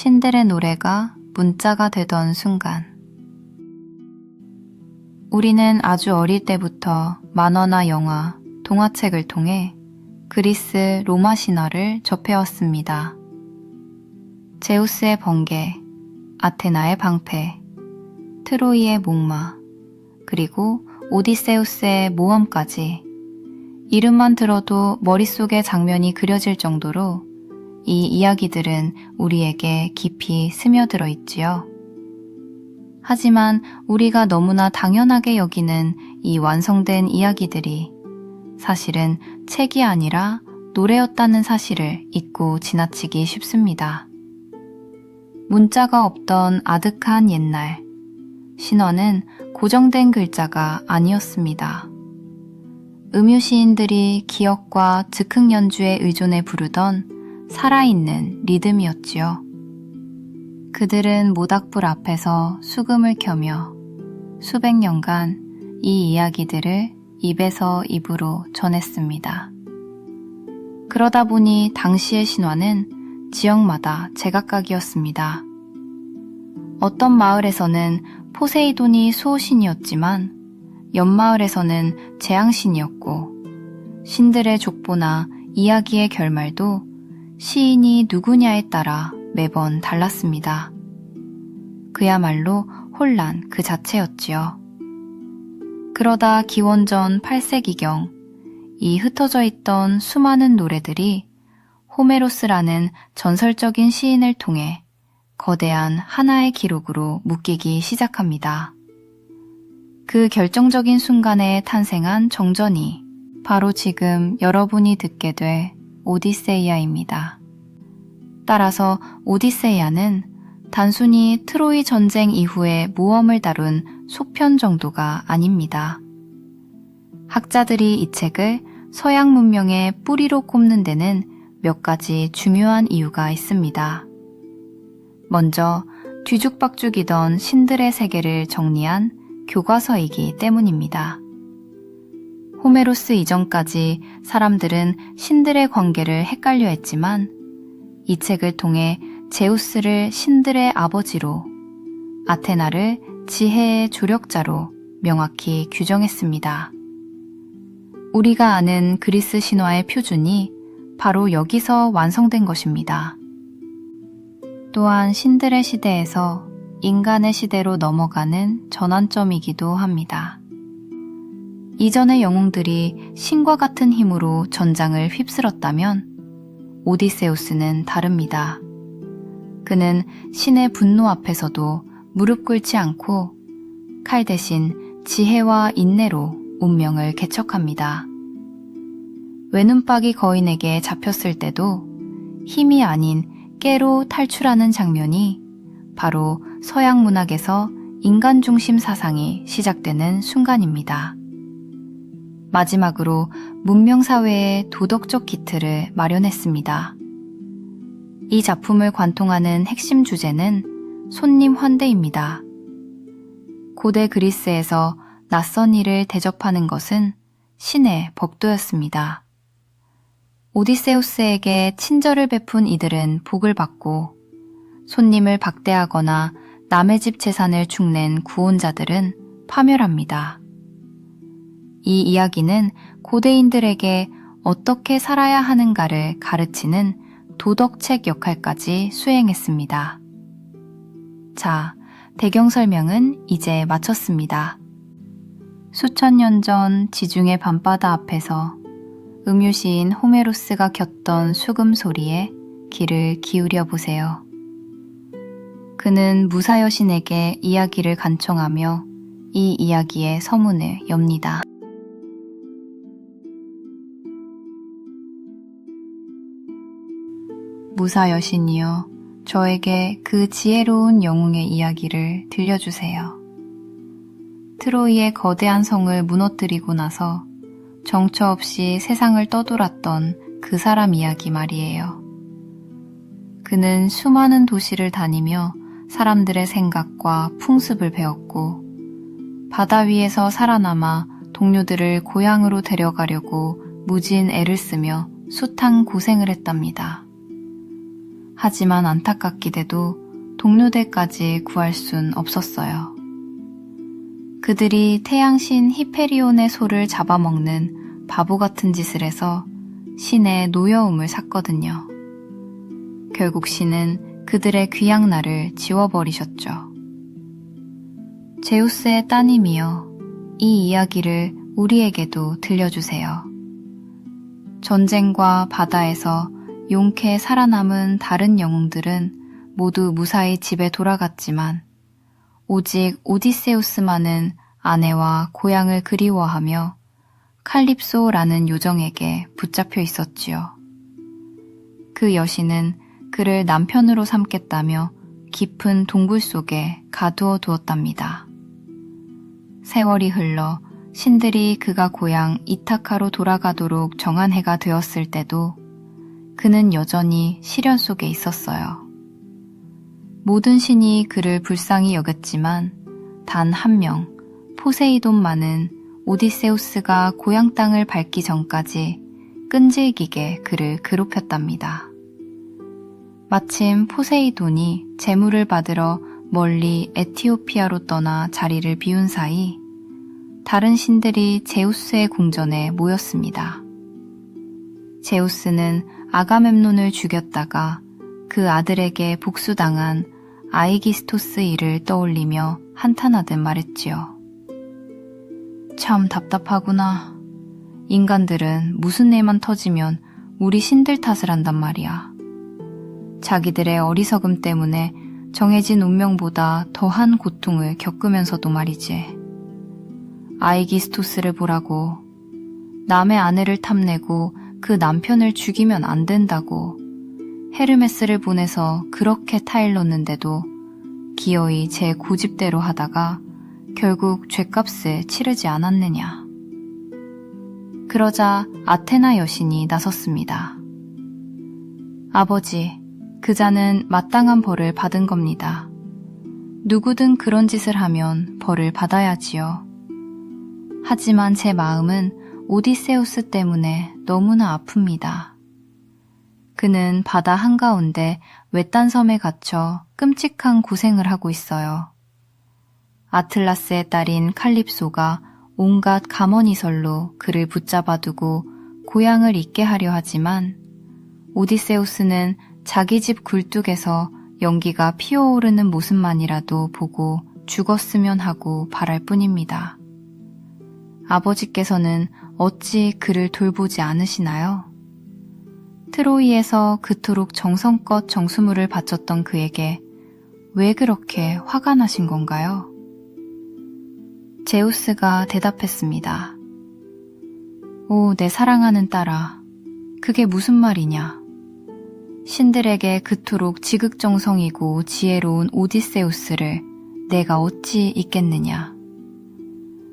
신들의 노래가 문자가 되던 순간. 우리는 아주 어릴 때부터 만화나 영화, 동화책을 통해 그리스 로마 신화를 접해왔습니다. 제우스의 번개, 아테나의 방패, 트로이의 목마, 그리고 오디세우스의 모험까지 이름만 들어도 머릿속에 장면이 그려질 정도로 이 이야기들은 우리에게 깊이 스며들어 있지요. 하지만 우리가 너무나 당연하게 여기는 이 완성된 이야기들이 사실은 책이 아니라 노래였다는 사실을 잊고 지나치기 쉽습니다. 문자가 없던 아득한 옛날, 신화는 고정된 글자가 아니었습니다. 음유시인들이 기억과 즉흥 연주에 의존해 부르던 살아있는 리듬이었지요. 그들은 모닥불 앞에서 수금을 켜며 수백 년간 이 이야기들을 입에서 입으로 전했습니다. 그러다 보니 당시의 신화는 지역마다 제각각이었습니다. 어떤 마을에서는 포세이돈이 수호신이었지만 옆마을에서는 재앙신이었고 신들의 족보나 이야기의 결말도 시인이 누구냐에 따라 매번 달랐습니다. 그야말로 혼란 그 자체였지요. 그러다 기원전 8세기경 이 흩어져 있던 수많은 노래들이 호메로스라는 전설적인 시인을 통해 거대한 하나의 기록으로 묶이기 시작합니다. 그 결정적인 순간에 탄생한 정전이 바로 지금 여러분이 듣게 될 오디세이아입니다. 따라서 오디세이아는 단순히 트로이 전쟁 이후의 모험을 다룬 소편 정도가 아닙니다. 학자들이 이 책을 서양 문명의 뿌리로 꼽는 데는 몇 가지 중요한 이유가 있습니다. 먼저 뒤죽박죽이던 신들의 세계를 정리한 교과서이기 때문입니다. 호메로스 이전까지 사람들은 신들의 관계를 헷갈려 했지만 이 책을 통해 제우스를 신들의 아버지로, 아테나를 지혜의 조력자로 명확히 규정했습니다. 우리가 아는 그리스 신화의 표준이 바로 여기서 완성된 것입니다. 또한 신들의 시대에서 인간의 시대로 넘어가는 전환점이기도 합니다. 이전의 영웅들이 신과 같은 힘으로 전장을 휩쓸었다면 오디세우스는 다릅니다. 그는 신의 분노 앞에서도 무릎 꿇지 않고 칼 대신 지혜와 인내로 운명을 개척합니다. 외눈박이 거인에게 잡혔을 때도 힘이 아닌 깨로 탈출하는 장면이 바로 서양 문학에서 인간 중심 사상이 시작되는 순간입니다. 마지막으로 문명사회의 도덕적 기틀을 마련했습니다. 이 작품을 관통하는 핵심 주제는 손님 환대입니다. 고대 그리스에서 낯선 이를 대접하는 것은 신의 법도였습니다. 오디세우스에게 친절을 베푼 이들은 복을 받고 손님을 박대하거나 남의 집 재산을 축낸 구혼자들은 파멸합니다. 이 이야기는 고대인들에게 어떻게 살아야 하는가를 가르치는 도덕책 역할까지 수행했습니다. 자, 배경 설명은 이제 마쳤습니다. 수천 년 전 지중해 밤바다 앞에서 음유시인 호메로스가 켰던 수금 소리에 귀를 기울여 보세요. 그는 무사 여신에게 이야기를 간청하며 이 이야기의 서문을 엽니다. 무사 여신이여, 저에게 그 지혜로운 영웅의 이야기를 들려주세요. 트로이의 거대한 성을 무너뜨리고 나서 정처 없이 세상을 떠돌았던 그 사람 이야기 말이에요. 그는 수많은 도시를 다니며 사람들의 생각과 풍습을 배웠고 바다 위에서 살아남아 동료들을 고향으로 데려가려고 무진 애를 쓰며 숱한 고생을 했답니다. 하지만 안타깝기도 동료들까지 구할 순 없었어요. 그들이 태양신 히페리온의 소를 잡아먹는 바보 같은 짓을 해서 신의 노여움을 샀거든요. 결국 신은 그들의 귀양날을 지워버리셨죠. 제우스의 따님이여, 이 이야기를 우리에게도 들려주세요. 전쟁과 바다에서 용케 살아남은 다른 영웅들은 모두 무사히 집에 돌아갔지만 오직 오디세우스만은 아내와 고향을 그리워하며 칼립소라는 요정에게 붙잡혀 있었지요. 그 여신은 그를 남편으로 삼겠다며 깊은 동굴 속에 가두어 두었답니다. 세월이 흘러 신들이 그가 고향 이타카로 돌아가도록 정한 해가 되었을 때도 그는 여전히 시련 속에 있었어요. 모든 신이 그를 불쌍히 여겼지만 단 한 명, 포세이돈만은 오디세우스가 고향 땅을 밟기 전까지 끈질기게 그를 괴롭혔답니다. 마침 포세이돈이 재물을 받으러 멀리 에티오피아로 떠나 자리를 비운 사이 다른 신들이 제우스의 궁전에 모였습니다. 제우스는 아가멤논을 죽였다가 그 아들에게 복수당한 아이기스토스 일을 떠올리며 한탄하듯 말했지요. 참 답답하구나. 인간들은 무슨 일만 터지면 우리 신들 탓을 한단 말이야. 자기들의 어리석음 때문에 정해진 운명보다 더한 고통을 겪으면서도 말이지. 아이기스토스를 보라고. 남의 아내를 탐내고 그 남편을 죽이면 안 된다고 헤르메스를 보내서 그렇게 타일렀는데도 기어이 제 고집대로 하다가 결국 죗값을 치르지 않았느냐. 그러자 아테나 여신이 나섰습니다. 아버지, 그자는 마땅한 벌을 받은 겁니다. 누구든 그런 짓을 하면 벌을 받아야지요. 하지만 제 마음은 오디세우스 때문에 너무나 아픕니다. 그는 바다 한가운데 외딴 섬에 갇혀 끔찍한 고생을 하고 있어요. 아틀라스의 딸인 칼립소가 온갖 가머니설로 그를 붙잡아두고 고향을 잊게 하려 하지만 오디세우스는 자기 집 굴뚝에서 연기가 피어오르는 모습만이라도 보고 죽었으면 하고 바랄 뿐입니다. 아버지께서는 어찌 그를 돌보지 않으시나요? 트로이에서 그토록 정성껏 정수물을 바쳤던 그에게 왜 그렇게 화가 나신 건가요? 제우스가 대답했습니다. 오, 내 사랑하는 딸아, 그게 무슨 말이냐? 신들에게 그토록 지극정성이고 지혜로운 오디세우스를 내가 어찌 잊겠느냐?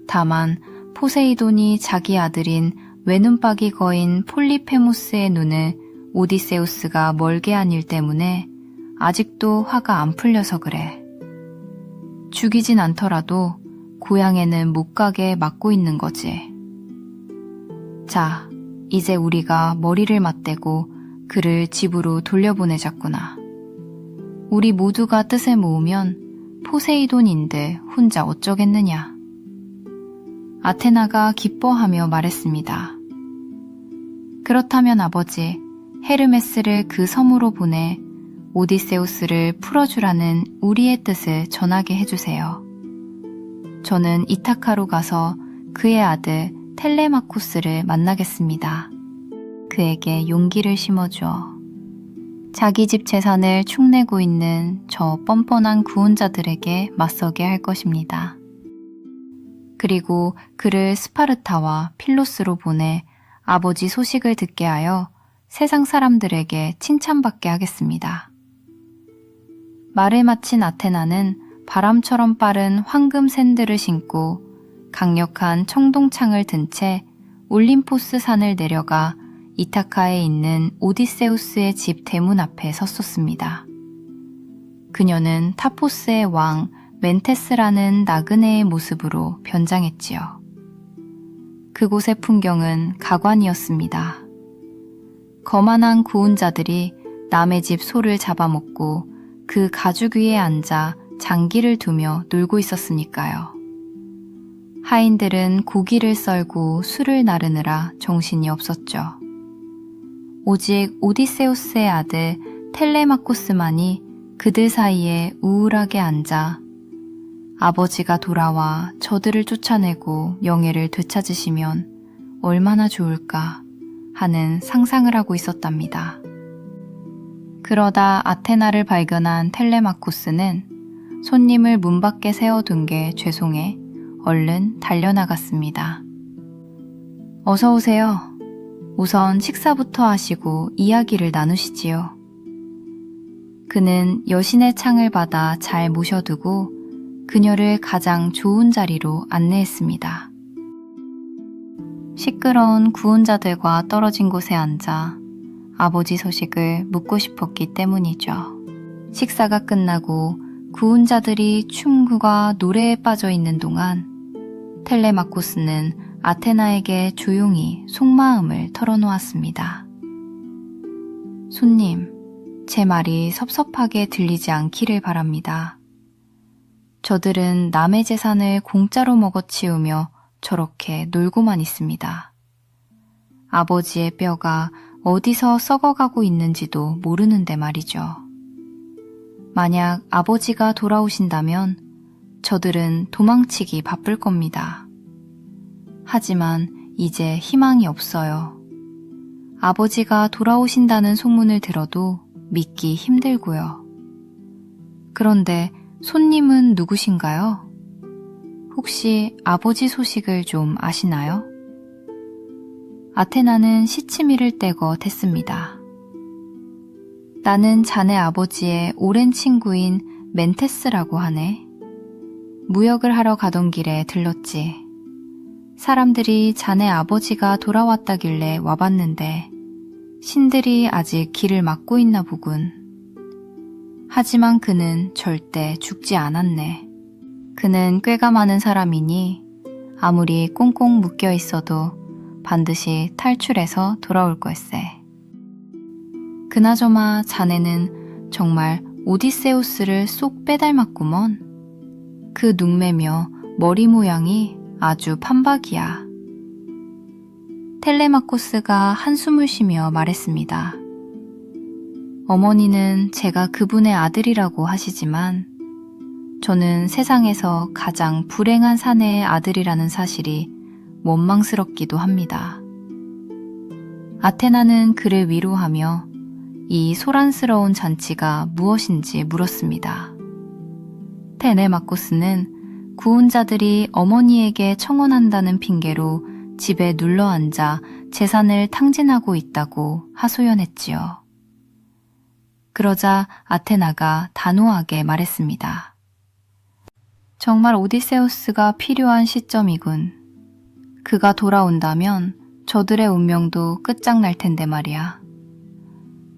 다만 포세이돈이 자기 아들인 외눈박이 거인 폴리페모스의 눈을 오디세우스가 멀게 한 일 때문에 아직도 화가 안 풀려서 그래. 죽이진 않더라도 고향에는 못 가게 막고 있는 거지. 자, 이제 우리가 머리를 맞대고 그를 집으로 돌려보내자꾸나. 우리 모두가 뜻을 모으면 포세이돈인들 혼자 어쩌겠느냐. 아테나가 기뻐하며 말했습니다. 그렇다면 아버지, 헤르메스를 그 섬으로 보내 오디세우스를 풀어주라는 우리의 뜻을 전하게 해주세요. 저는 이타카로 가서 그의 아들 텔레마코스를 만나겠습니다. 그에게 용기를 심어주어 자기 집 재산을 축내고 있는 저 뻔뻔한 구혼자들에게 맞서게 할 것입니다. 그리고 그를 스파르타와 필로스로 보내 아버지 소식을 듣게 하여 세상 사람들에게 칭찬받게 하겠습니다. 말을 마친 아테나는 바람처럼 빠른 황금 샌들을 신고 강력한 청동창을 든 채 올림포스 산을 내려가 이타카에 있는 오디세우스의 집 대문 앞에 섰었습니다. 그녀는 타포스의 왕 멘테스라는 나그네의 모습으로 변장했지요. 그곳의 풍경은 가관이었습니다. 거만한 구혼자들이 남의 집 소를 잡아먹고 그 가죽 위에 앉아 장기를 두며 놀고 있었으니까요. 하인들은 고기를 썰고 술을 나르느라 정신이 없었죠. 오직 오디세우스의 아들 텔레마코스만이 그들 사이에 우울하게 앉아 아버지가 돌아와 저들을 쫓아내고 명예를 되찾으시면 얼마나 좋을까 하는 상상을 하고 있었답니다. 그러다 아테나를 발견한 텔레마코스는 손님을 문 밖에 세워둔 게 죄송해 얼른 달려나갔습니다. 어서 오세요. 우선 식사부터 하시고 이야기를 나누시지요. 그는 여신의 창을 받아 잘 모셔두고 그녀를 가장 좋은 자리로 안내했습니다. 시끄러운 구운자들과 떨어진 곳에 앉아 아버지 소식을 묻고 싶었기 때문이죠. 식사가 끝나고 구운자들이 춤과 노래에 빠져 있는 동안 텔레마코스는 아테나에게 조용히 속마음을 털어놓았습니다. 손님, 제 말이 섭섭하게 들리지 않기를 바랍니다. 저들은 남의 재산을 공짜로 먹어치우며 저렇게 놀고만 있습니다. 아버지의 뼈가 어디서 썩어가고 있는지도 모르는데 말이죠. 만약 아버지가 돌아오신다면 저들은 도망치기 바쁠 겁니다. 하지만 이제 희망이 없어요. 아버지가 돌아오신다는 소문을 들어도 믿기 힘들고요. 그런데 손님은 누구신가요? 혹시 아버지 소식을 좀 아시나요? 아테나는 시치미를 떼고 댔습니다. 나는 자네 아버지의 오랜 친구인 멘테스라고 하네. 무역을 하러 가던 길에 들렀지. 사람들이 자네 아버지가 돌아왔다길래 와봤는데 신들이 아직 길을 막고 있나 보군. 하지만 그는 절대 죽지 않았네. 그는 꾀가 많은 사람이니 아무리 꽁꽁 묶여 있어도 반드시 탈출해서 돌아올 걸세. 그나저나 자네는 정말 오디세우스를 쏙 빼닮았구먼. 그 눈매며 머리 모양이 아주 판박이야. 텔레마코스가 한숨을 쉬며 말했습니다. 어머니는 제가 그분의 아들이라고 하시지만 저는 세상에서 가장 불행한 사내의 아들이라는 사실이 원망스럽기도 합니다. 아테나는 그를 위로하며 이 소란스러운 잔치가 무엇인지 물었습니다. 텔레마코스는 구운자들이 어머니에게 청혼한다는 핑계로 집에 눌러앉아 재산을 탕진하고 있다고 하소연했지요. 그러자 아테나가 단호하게 말했습니다. 정말 오디세우스가 필요한 시점이군. 그가 돌아온다면 저들의 운명도 끝장날 텐데 말이야.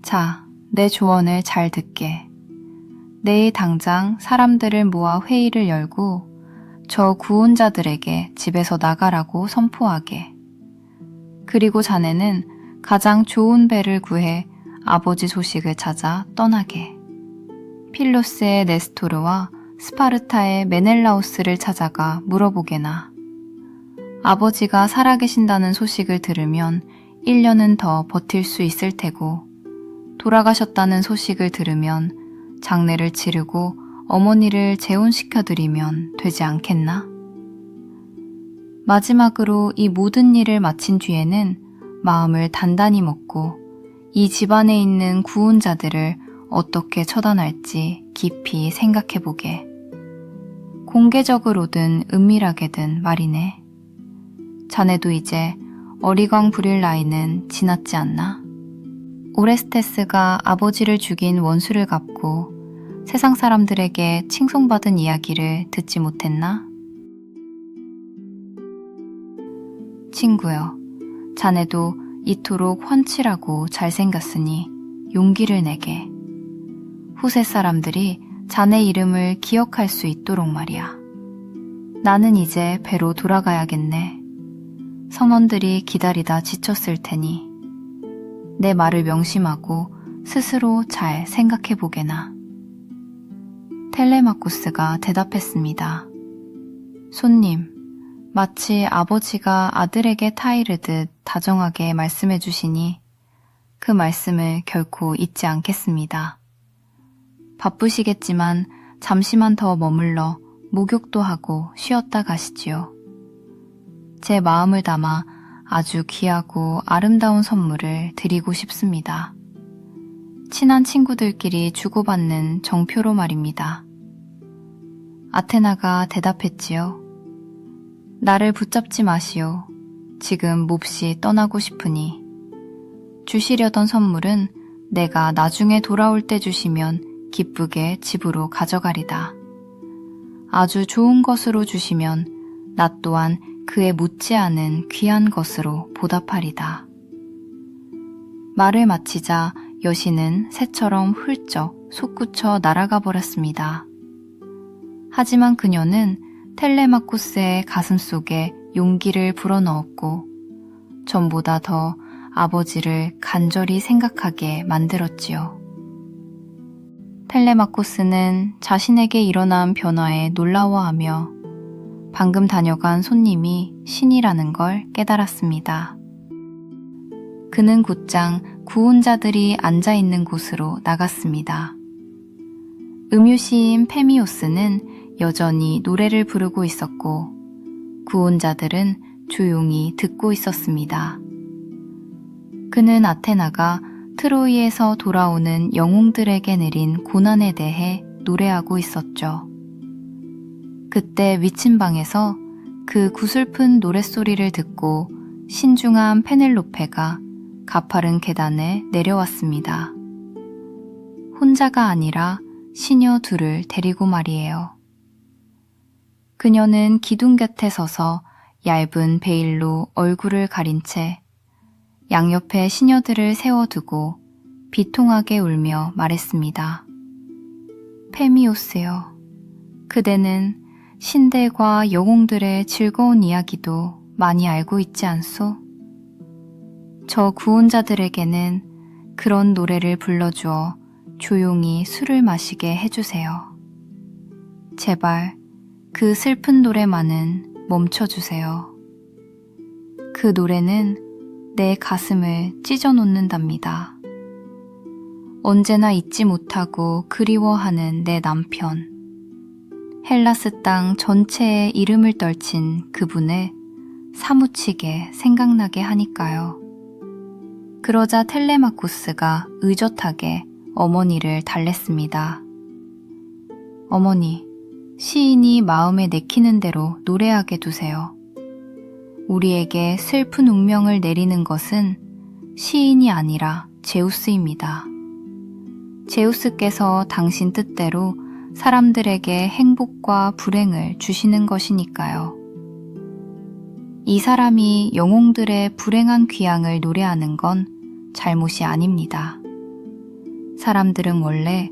자, 내 조언을 잘 듣게. 내일 당장 사람들을 모아 회의를 열고 저 구운자들에게 집에서 나가라고 선포하게. 그리고 자네는 가장 좋은 배를 구해 아버지 소식을 찾아 떠나게. 필로스의 네스토르와 스파르타의 메넬라오스를 찾아가 물어보게나. 아버지가 살아계신다는 소식을 들으면 1년은 더 버틸 수 있을 테고, 돌아가셨다는 소식을 들으면 장례를 치르고 어머니를 재혼시켜드리면 되지 않겠나? 마지막으로 이 모든 일을 마친 뒤에는 마음을 단단히 먹고 이 집안에 있는 구운자들을 어떻게 처단할지 깊이 생각해보게. 공개적으로든 은밀하게든 말이네. 자네도 이제 어리광 부릴 나이는 지났지 않나? 오레스테스가 아버지를 죽인 원수를 갚고 세상 사람들에게 칭송받은 이야기를 듣지 못했나? 친구여, 자네도 이토록 훤칠하고 잘생겼으니 용기를 내게. 후세 사람들이 자네 이름을 기억할 수 있도록 말이야. 나는 이제 배로 돌아가야겠네. 선원들이 기다리다 지쳤을 테니 내 말을 명심하고 스스로 잘 생각해 보게나. 텔레마코스가 대답했습니다. 손님, 마치 아버지가 아들에게 타이르듯 다정하게 말씀해 주시니 그 말씀을 결코 잊지 않겠습니다. 바쁘시겠지만 잠시만 더 머물러 목욕도 하고 쉬었다 가시지요. 제 마음을 담아 아주 귀하고 아름다운 선물을 드리고 싶습니다. 친한 친구들끼리 주고받는 정표로 말입니다. 아테나가 대답했지요. 나를 붙잡지 마시오. 지금 몹시 떠나고 싶으니. 주시려던 선물은 내가 나중에 돌아올 때 주시면 기쁘게 집으로 가져가리다. 아주 좋은 것으로 주시면 나 또한 그에 묻지 않은 귀한 것으로 보답하리다. 말을 마치자 여신은 새처럼 훌쩍 솟구쳐 날아가 버렸습니다. 하지만 그녀는 텔레마코스의 가슴속에 용기를 불어넣었고 전보다 더 아버지를 간절히 생각하게 만들었지요. 텔레마코스는 자신에게 일어난 변화에 놀라워하며 방금 다녀간 손님이 신이라는 걸 깨달았습니다. 그는 곧장 구혼자들이 앉아있는 곳으로 나갔습니다. 음유시인 페미오스는 여전히 노래를 부르고 있었고 구혼자들은 조용히 듣고 있었습니다. 그는 아테나가 트로이에서 돌아오는 영웅들에게 내린 고난에 대해 노래하고 있었죠. 그때 위층 방에서 그 구슬픈 노랫소리를 듣고 신중한 페넬로페가 가파른 계단에 내려왔습니다. 혼자가 아니라 시녀 둘을 데리고 말이에요. 그녀는 기둥 곁에 서서 얇은 베일로 얼굴을 가린 채 양옆에 시녀들을 세워두고 비통하게 울며 말했습니다. 페미오스여, 그대는 신들과 영웅들의 즐거운 이야기도 많이 알고 있지 않소? 저 구혼자들에게는 그런 노래를 불러주어 조용히 술을 마시게 해주세요. 제발 그 슬픈 노래만은 멈춰주세요. 그 노래는 내 가슴을 찢어놓는답니다. 언제나 잊지 못하고 그리워하는 내 남편, 헬라스 땅 전체에 이름을 떨친 그분을 사무치게 생각나게 하니까요. 그러자 텔레마코스가 의젓하게 어머니를 달랬습니다. 어머니, 시인이 마음에 내키는 대로 노래하게 두세요. 우리에게 슬픈 운명을 내리는 것은 시인이 아니라 제우스입니다. 제우스께서 당신 뜻대로 사람들에게 행복과 불행을 주시는 것이니까요. 이 사람이 영웅들의 불행한 귀향을 노래하는 건 잘못이 아닙니다. 사람들은 원래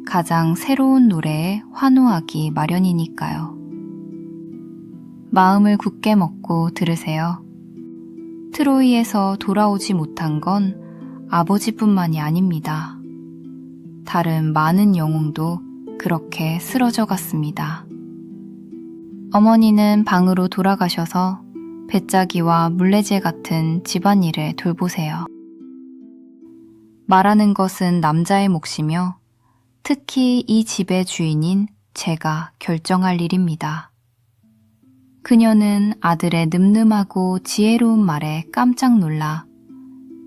가장 새로운 노래에 환호하기 마련이니까요. 마음을 굳게 먹고 들으세요. 트로이에서 돌아오지 못한 건 아버지뿐만이 아닙니다. 다른 많은 영웅도 그렇게 쓰러져 갔습니다. 어머니는 방으로 돌아가셔서 배짜기와 물레질 같은 집안일을 돌보세요. 말하는 것은 남자의 몫이며 특히 이 집의 주인인 제가 결정할 일입니다. 그녀는 아들의 늠름하고 지혜로운 말에 깜짝 놀라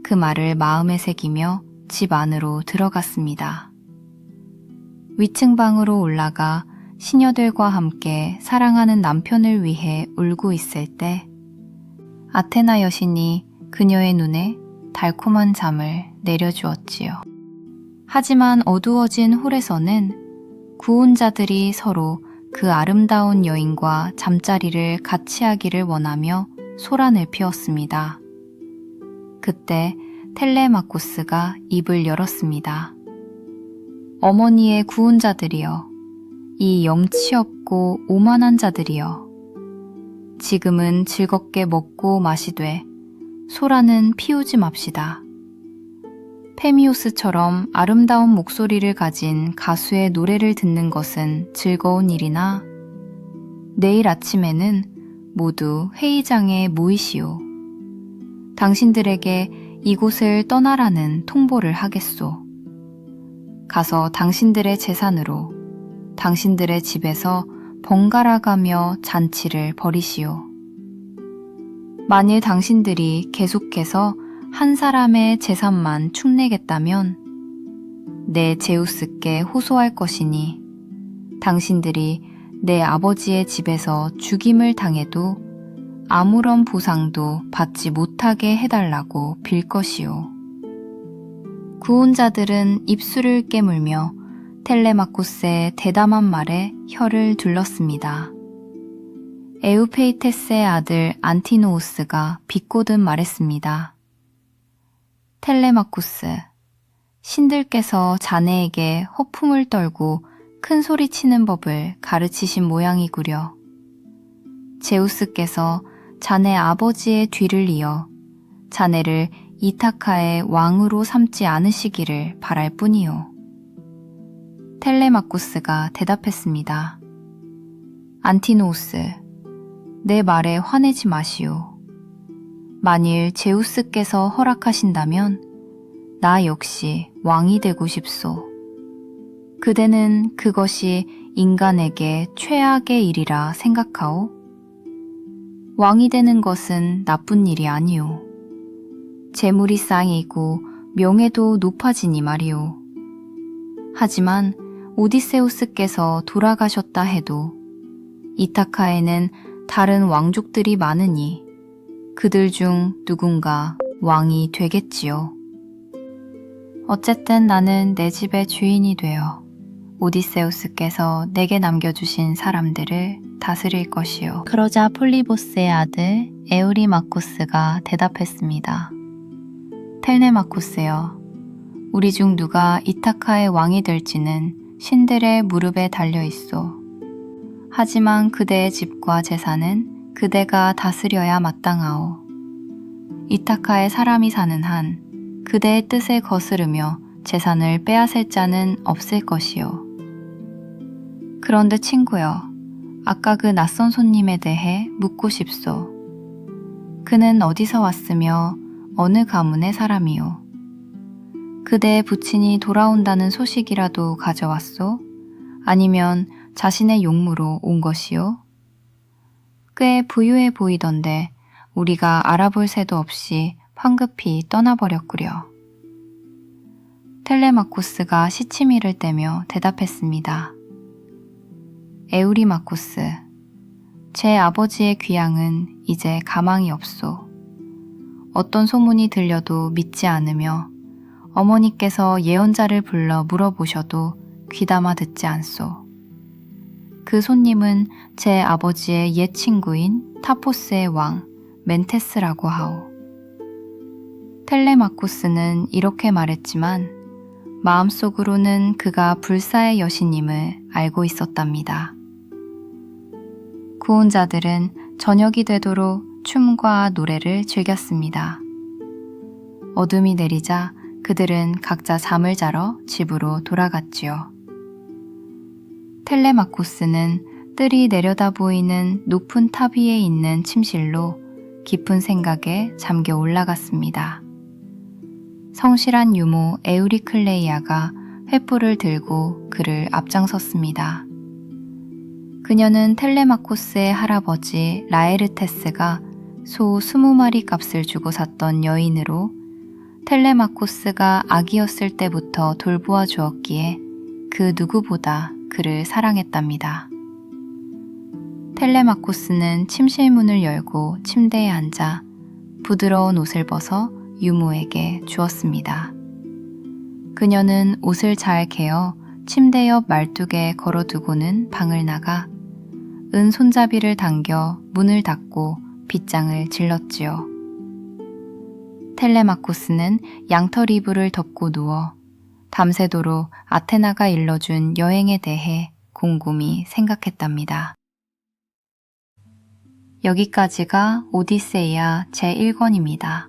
그 말을 마음에 새기며 집 안으로 들어갔습니다. 위층 방으로 올라가 시녀들과 함께 사랑하는 남편을 위해 울고 있을 때 아테나 여신이 그녀의 눈에 달콤한 잠을 내려주었지요. 하지만 어두워진 홀에서는 구혼자들이 서로 그 아름다운 여인과 잠자리를 같이 하기를 원하며 소란을 피웠습니다. 그때 텔레마코스가 입을 열었습니다. 어머니의 구혼자들이여, 이 염치 없고 오만한 자들이여, 지금은 즐겁게 먹고 마시되 소란은 피우지 맙시다. 페미오스처럼 아름다운 목소리를 가진 가수의 노래를 듣는 것은 즐거운 일이나 내일 아침에는 모두 회의장에 모이시오. 당신들에게 이곳을 떠나라는 통보를 하겠소. 가서 당신들의 재산으로 당신들의 집에서 번갈아가며 잔치를 벌이시오. 만일 당신들이 계속해서 한 사람의 재산만 축내겠다면 내 제우스께 호소할 것이니 당신들이 내 아버지의 집에서 죽임을 당해도 아무런 보상도 받지 못하게 해달라고 빌 것이오. 구혼자들은 입술을 깨물며 텔레마코스의 대담한 말에 혀를 둘렀습니다. 에우페이테스의 아들 안티노우스가 비꼬듯 말했습니다. 텔레마코스, 신들께서 자네에게 허풍을 떨고 큰 소리 치는 법을 가르치신 모양이구려. 제우스께서 자네 아버지의 뒤를 이어 자네를 이타카의 왕으로 삼지 않으시기를 바랄 뿐이요. 텔레마코스가 대답했습니다. 안티노우스, 내 말에 화내지 마시오. 만일 제우스께서 허락하신다면 나 역시 왕이 되고 싶소. 그대는 그것이 인간에게 최악의 일이라 생각하오? 왕이 되는 것은 나쁜 일이 아니오. 재물이 쌓이고 명예도 높아지니 말이오. 하지만 오디세우스께서 돌아가셨다 해도 이타카에는 다른 왕족들이 많으니 그들 중 누군가 왕이 되겠지요. 어쨌든 나는 내 집의 주인이 되어 오디세우스께서 내게 남겨주신 사람들을 다스릴 것이요. 그러자 폴리보스의 아들 에우리마코스가 대답했습니다. 텔레마코스여, 우리 중 누가 이타카의 왕이 될지는 신들의 무릎에 달려 있소. 하지만 그대의 집과 재산은 그대가 다스려야 마땅하오. 이타카에 사람이 사는 한 그대의 뜻을 거스르며 재산을 빼앗을 자는 없을 것이요. 그런데 친구여, 아까 그 낯선 손님에 대해 묻고 싶소. 그는 어디서 왔으며 어느 가문의 사람이요. 그대의 부친이 돌아온다는 소식이라도 가져왔소? 아니면 자신의 용무로 온 것이요? 꽤 부유해 보이던데 우리가 알아볼 새도 없이 황급히 떠나버렸구려. 텔레마코스가 시치미를 떼며 대답했습니다. 에우리마코스, 제 아버지의 귀향은 이제 가망이 없소. 어떤 소문이 들려도 믿지 않으며 어머니께서 예언자를 불러 물어보셔도 귀담아 듣지 않소. 그 손님은 제 아버지의 옛 친구인 타포스의 왕 멘테스라고 하오. 텔레마코스는 이렇게 말했지만 마음속으로는 그가 불사의 여신임을 알고 있었답니다. 구혼자들은 저녁이 되도록 춤과 노래를 즐겼습니다. 어둠이 내리자 그들은 각자 잠을 자러 집으로 돌아갔지요. 텔레마코스는 뜰이 내려다 보이는 높은 탑 위에 있는 침실로 깊은 생각에 잠겨 올라갔습니다. 성실한 유모 에우리클레이아가 횃불을 들고 그를 앞장섰습니다. 그녀는 텔레마코스의 할아버지 라에르테스가 소 20마리 값을 주고 샀던 여인으로 텔레마코스가 아기였을 때부터 돌보아 주었기에 그 누구보다 그를 사랑했답니다. 텔레마코스는 침실문을 열고 침대에 앉아 부드러운 옷을 벗어 유모에게 주었습니다. 그녀는 옷을 잘 개어 침대 옆 말뚝에 걸어두고는 방을 나가 은 손잡이를 당겨 문을 닫고 빗장을 질렀지요. 텔레마코스는 양털 이불을 덮고 누워 밤새도록 아테나가 일러준 여행에 대해 곰곰이 생각했답니다. 여기까지가 오디세이아 제1권입니다.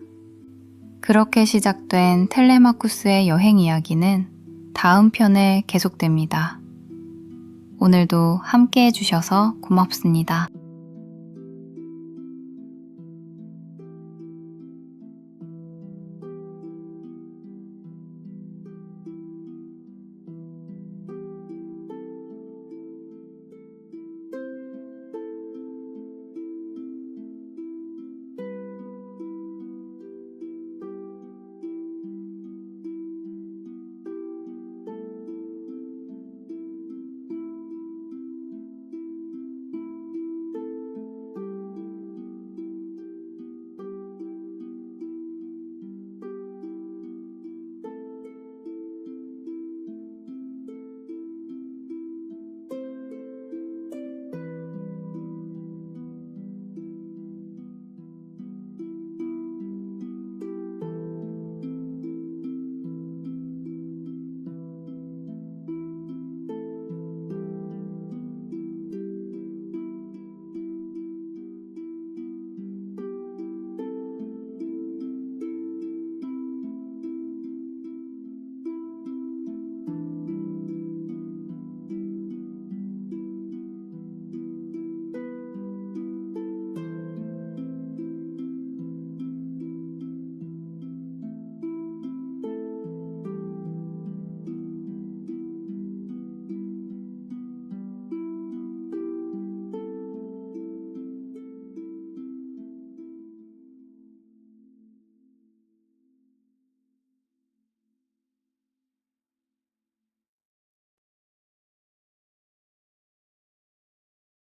그렇게 시작된 텔레마쿠스의 여행 이야기는 다음 편에 계속됩니다. 오늘도 함께 해주셔서 고맙습니다.